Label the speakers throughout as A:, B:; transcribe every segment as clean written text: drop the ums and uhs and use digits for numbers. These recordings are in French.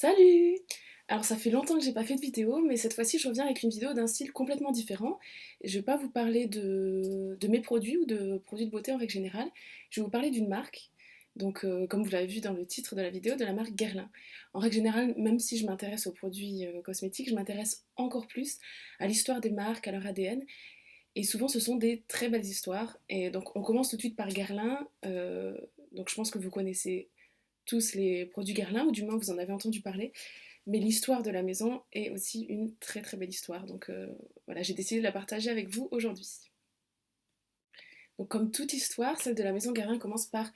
A: Salut! Alors ça fait longtemps que j'ai pas fait de vidéo, mais cette fois-ci je reviens avec une vidéo d'un style complètement différent. Je vais pas vous parler de mes produits ou de produits de beauté en règle générale, je vais vous parler d'une marque. Donc comme vous l'avez vu dans le titre de la vidéo, de la marque Guerlain. En règle générale, même si je m'intéresse aux produits cosmétiques, je m'intéresse encore plus à l'histoire des marques, à leur ADN. Et souvent ce sont des très belles histoires. Et donc on commence tout de suite par Guerlain. Donc je pense que vous connaissez tous les produits Guerlain, ou du moins vous en avez entendu parler. Mais l'histoire de la maison est aussi une très très belle histoire. Donc voilà, j'ai décidé de la partager avec vous aujourd'hui. Donc comme toute histoire, celle de la maison Guerlain commence par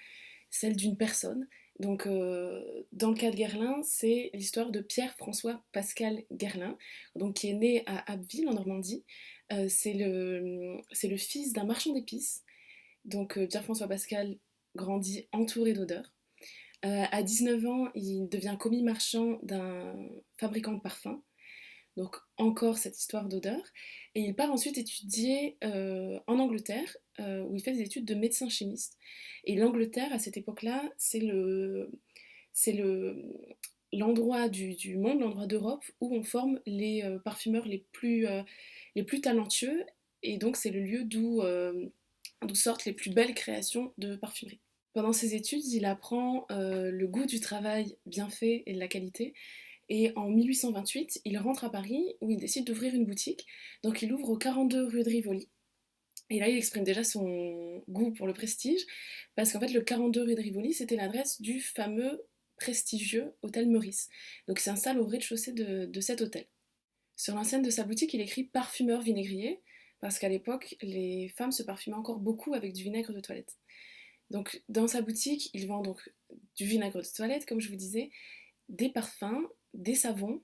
A: celle d'une personne. Donc dans le cas de Guerlain, c'est l'histoire de Pierre-François Pascal Guerlain, donc qui est né à Abbeville en Normandie. C'est le fils d'un marchand d'épices. Donc Pierre-François Pascal grandit entouré d'odeurs. À 19 ans, il devient commis marchand d'un fabricant de parfums. Donc encore cette histoire d'odeur. Et il part ensuite étudier en Angleterre, où il fait des études de médecin chimiste. Et l'Angleterre, à cette époque-là, l'endroit du monde, l'endroit d'Europe, où on forme les parfumeurs les plus talentueux. Et donc c'est le lieu d'où sortent les plus belles créations de parfumerie. Pendant ses études, il apprend le goût du travail bien fait et de la qualité. Et en 1828, il rentre à Paris où il décide d'ouvrir une boutique. Donc il ouvre au 42 rue de Rivoli. Et là, il exprime déjà son goût pour le prestige, parce qu'en fait, le 42 rue de Rivoli, c'était l'adresse du fameux prestigieux hôtel Meurice. Donc il s'installe au rez-de-chaussée de cet hôtel. Sur l'enseigne de sa boutique, il écrit parfumeur vinaigrier, parce qu'à l'époque, les femmes se parfumaient encore beaucoup avec du vinaigre de toilette. Donc dans sa boutique, il vend donc du vinaigre de toilette, comme je vous disais, des parfums, des savons,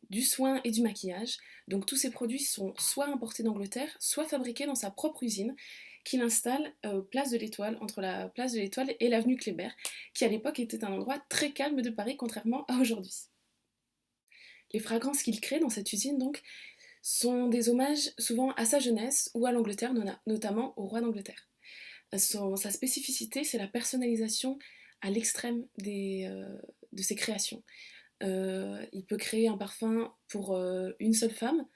A: du soin et du maquillage. Donc tous ces produits sont soit importés d'Angleterre, soit fabriqués dans sa propre usine qu'il installe place de l'Étoile, entre la place de l'Étoile et l'avenue Kléber, qui à l'époque était un endroit très calme de Paris, contrairement à aujourd'hui. Les fragrances qu'il crée dans cette usine, donc, sont des hommages souvent à sa jeunesse ou à l'Angleterre, notamment au roi d'Angleterre. Sa spécificité, c'est la personnalisation à l'extrême de ses créations. Il peut créer un parfum pour une seule femme,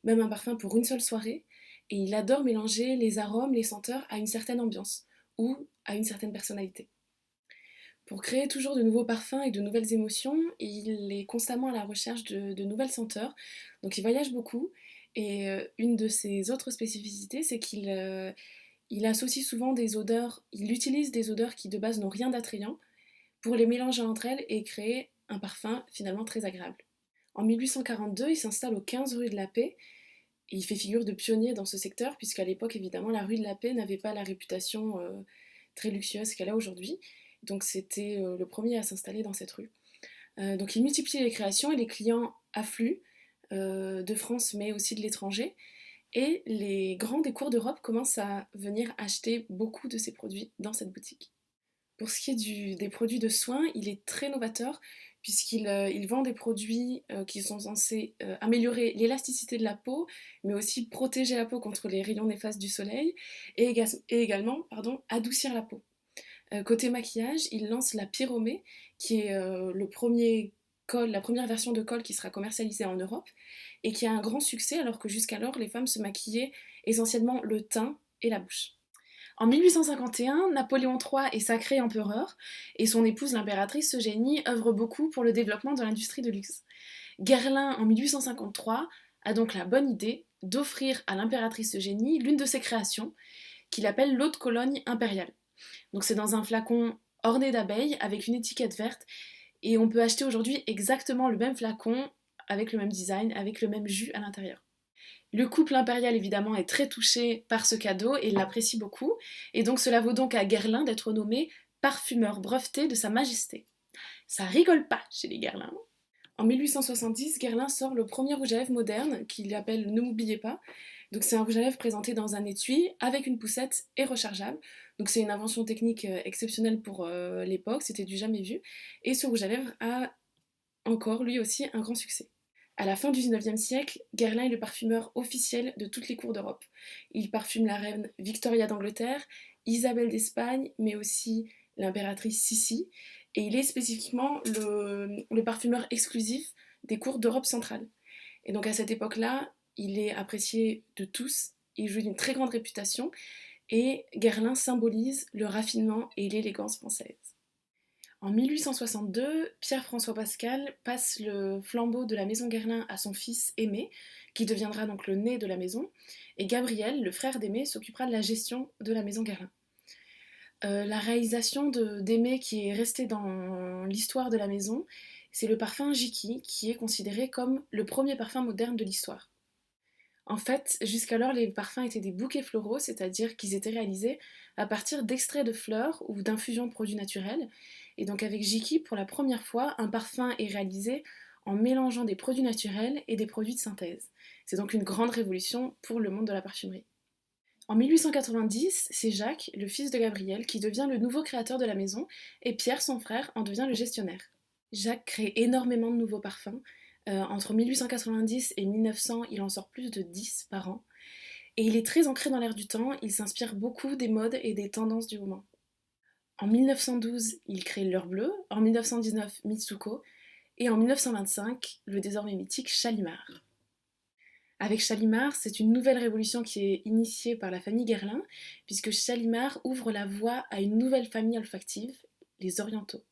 A: même un parfum pour une seule soirée, et il adore mélanger les arômes, les senteurs à une certaine ambiance ou à une certaine personnalité. Pour créer toujours de nouveaux parfums et de nouvelles émotions, il est constamment à la recherche de nouvelles senteurs, donc il voyage beaucoup, et une de ses autres spécificités, c'est qu'il associe souvent des odeurs, il utilise des odeurs qui de base n'ont rien d'attrayant pour les mélanger entre elles et créer un parfum finalement très agréable. En 1842, il s'installe au 15 rue de la Paix et il fait figure de pionnier dans ce secteur puisqu'à l'époque évidemment la rue de la Paix n'avait pas la réputation très luxueuse qu'elle a aujourd'hui. Donc c'était le premier à s'installer dans cette rue. Donc il multiplie les créations et les clients affluent de France mais aussi de l'étranger. Et les grands des cours d'Europe commencent à venir acheter beaucoup de ses produits dans cette boutique. Pour ce qui est des produits de soins, il est très novateur puisqu'il vend des produits qui sont censés améliorer l'élasticité de la peau, mais aussi protéger la peau contre les rayons néfastes du soleil et également adoucir la peau. Côté maquillage, il lance la Pyromée, qui est la première version de colle qui sera commercialisée en Europe et qui a un grand succès alors que jusqu'alors les femmes se maquillaient essentiellement le teint et la bouche. En 1851, Napoléon III est sacré empereur et son épouse l'impératrice Eugénie œuvre beaucoup pour le développement de l'industrie de luxe. Guerlain, en 1853, a donc la bonne idée d'offrir à l'impératrice Eugénie l'une de ses créations, qu'il appelle l'eau de Cologne impériale. Donc c'est dans un flacon orné d'abeilles avec une étiquette verte et on peut acheter aujourd'hui exactement le même flacon avec le même design, avec le même jus à l'intérieur. Le couple impérial évidemment est très touché par ce cadeau et l'apprécie beaucoup, et donc cela vaut donc à Guerlain d'être nommé parfumeur breveté de Sa Majesté. Ça rigole pas chez les Guerlain. En 1870, Guerlain sort le premier rouge à lèvres moderne qu'il appelle Ne m'oubliez pas. Donc c'est un rouge à lèvres présenté dans un étui avec une poussette et rechargeable. Donc c'est une invention technique exceptionnelle pour l'époque, c'était du jamais vu. Et ce rouge à lèvres a encore lui aussi un grand succès. À la fin du XIXe siècle, Guerlain est le parfumeur officiel de toutes les cours d'Europe. Il parfume la reine Victoria d'Angleterre, Isabelle d'Espagne, mais aussi l'impératrice Sissi, et il est spécifiquement le parfumeur exclusif des cours d'Europe centrale. Et donc à cette époque-là, il est apprécié de tous, il jouit d'une très grande réputation, et Guerlain symbolise le raffinement et l'élégance française. En 1862, Pierre-François Pascal passe le flambeau de la maison Guerlain à son fils Aimé, qui deviendra donc le nez de la maison, et Gabriel, le frère d'Aimé, s'occupera de la gestion de la maison Guerlain. La réalisation d'Aimé qui est restée dans l'histoire de la maison, c'est le parfum Jiki, qui est considéré comme le premier parfum moderne de l'histoire. En fait, jusqu'alors, les parfums étaient des bouquets floraux, c'est-à-dire qu'ils étaient réalisés à partir d'extraits de fleurs ou d'infusions de produits naturels. Et donc avec Jiki, pour la première fois, un parfum est réalisé en mélangeant des produits naturels et des produits de synthèse. C'est donc une grande révolution pour le monde de la parfumerie. En 1890, c'est Jacques, le fils de Gabriel, qui devient le nouveau créateur de la maison, et Pierre, son frère, en devient le gestionnaire. Jacques crée énormément de nouveaux parfums. Entre 1890 et 1900, il en sort plus de 10 par an. Et il est très ancré dans l'air du temps, il s'inspire beaucoup des modes et des tendances du moment. En 1912, il crée l'heure bleue, en 1919, Mitsuko, et en 1925, le désormais mythique Chalimard. Avec Chalimard, c'est une nouvelle révolution qui est initiée par la famille Guerlain, puisque Chalimard ouvre la voie à une nouvelle famille olfactive, les Orientaux.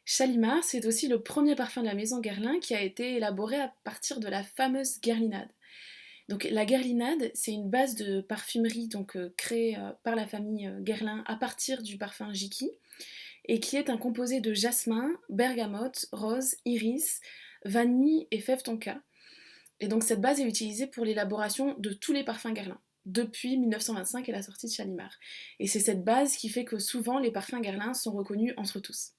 A: Chalimard, c'est aussi le premier parfum de la maison Guerlain qui a été élaboré à partir de la fameuse guerlinade. Donc la guerlinade, c'est une base de parfumerie créée par la famille Guerlain à partir du parfum Jiki, et qui est un composé de jasmin, bergamote, rose, iris, vanille et fève tonka. Et donc cette base est utilisée pour l'élaboration de tous les parfums Guerlain, depuis 1925 et la sortie de Chalimard. Et c'est cette base qui fait que souvent les parfums Guerlain sont reconnus entre tous.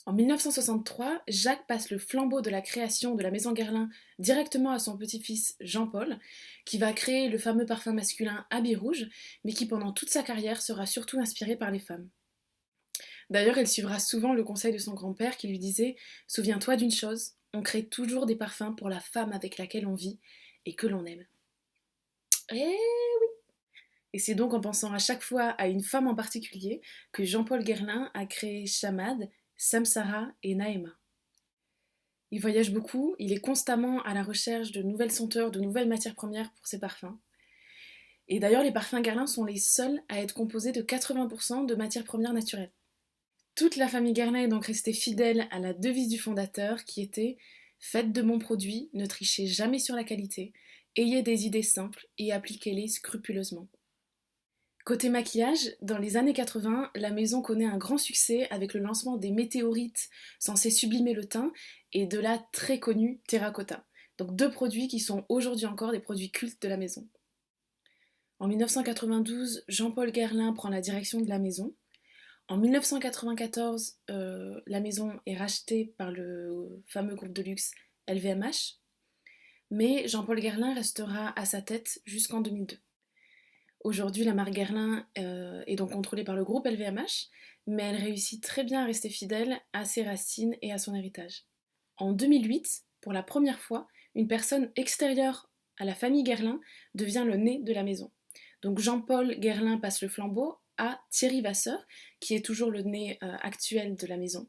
A: En 1963, Jacques passe le flambeau de la création de la maison Guerlain directement à son petit-fils Jean-Paul, qui va créer le fameux parfum masculin Habit Rouge, mais qui pendant toute sa carrière sera surtout inspiré par les femmes. D'ailleurs, elle suivra souvent le conseil de son grand-père qui lui disait « Souviens-toi d'une chose, on crée toujours des parfums pour la femme avec laquelle on vit et que l'on aime. » Et oui. Et c'est donc en pensant à chaque fois à une femme en particulier que Jean-Paul Guerlain a créé Chamad, Samsara et Naema. Il voyage beaucoup, il est constamment à la recherche de nouvelles senteurs, de nouvelles matières premières pour ses parfums. Et d'ailleurs, les parfums Guerlain sont les seuls à être composés de 80% de matières premières naturelles. Toute la famille Guerlain est donc restée fidèle à la devise du fondateur qui était « Faites de bons produits, ne trichez jamais sur la qualité, ayez des idées simples et appliquez-les scrupuleusement ». Côté maquillage, dans les années 80, la maison connaît un grand succès avec le lancement des météorites censés sublimer le teint et de la très connue terracotta. Donc deux produits qui sont aujourd'hui encore des produits cultes de la maison. En 1992, Jean-Paul Guerlain prend la direction de la maison. En 1994, la maison est rachetée par le fameux groupe de luxe LVMH, mais Jean-Paul Guerlain restera à sa tête jusqu'en 2002. Aujourd'hui, la marque Guerlain est donc contrôlée par le groupe LVMH, mais elle réussit très bien à rester fidèle à ses racines et à son héritage. En 2008, pour la première fois, une personne extérieure à la famille Guerlain devient le nez de la maison. Donc Jean-Paul Guerlain passe le flambeau à Thierry Vasseur, qui est toujours le nez actuel de la maison.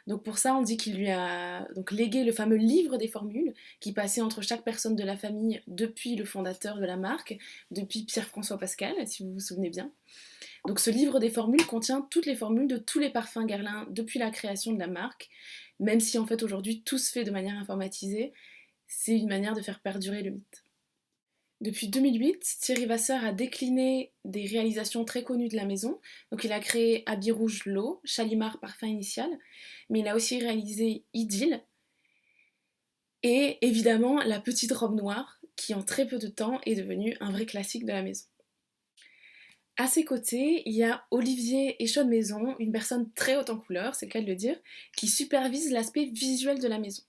A: Donc pour ça, on dit qu'il lui a donc légué le fameux livre des formules qui passait entre chaque personne de la famille depuis le fondateur de la marque, depuis Pierre-François Pascal, si vous vous souvenez bien. Donc ce livre des formules contient toutes les formules de tous les parfums Guerlain depuis la création de la marque, même si en fait aujourd'hui tout se fait de manière informatisée, c'est une manière de faire perdurer le mythe. Depuis 2008, Thierry Vasseur a décliné des réalisations très connues de la maison. Donc il a créé Habit Rouge L'eau, Chalimard Parfum Initial, mais il a aussi réalisé Idylle et évidemment la petite robe noire qui en très peu de temps est devenue un vrai classique de la maison. À ses côtés, il y a Olivier Échaude-Maison, une personne très haute en couleur, c'est le cas de le dire, qui supervise l'aspect visuel de la maison.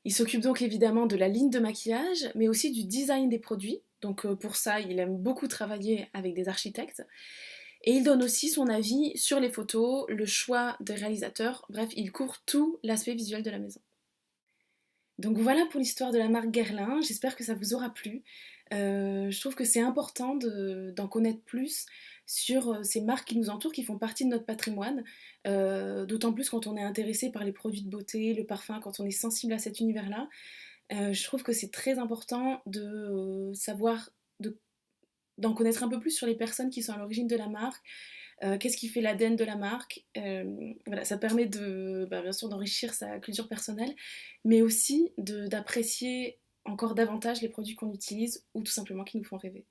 A: Il s'occupe donc évidemment de la ligne de maquillage, mais aussi du design des produits. Donc pour ça, il aime beaucoup travailler avec des architectes. Et il donne aussi son avis sur les photos, le choix des réalisateurs. Bref, il couvre tout l'aspect visuel de la maison. Donc voilà pour l'histoire de la marque Guerlain. J'espère que ça vous aura plu. Je trouve que c'est important d'en connaître plus sur ces marques qui nous entourent, qui font partie de notre patrimoine, d'autant plus quand on est intéressé par les produits de beauté, le parfum, quand on est sensible à cet univers-là. Je trouve que c'est très important de savoir, d'en connaître un peu plus sur les personnes qui sont à l'origine de la marque, qu'est-ce qui fait l'ADN de la marque. Voilà, ça permet bien sûr d'enrichir sa culture personnelle, mais aussi d'apprécier encore davantage les produits qu'on utilise ou tout simplement qui nous font rêver.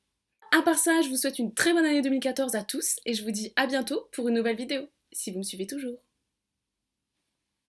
A: À part ça, je vous souhaite une très bonne année 2014 à tous et je vous dis à bientôt pour une nouvelle vidéo, si vous me suivez toujours.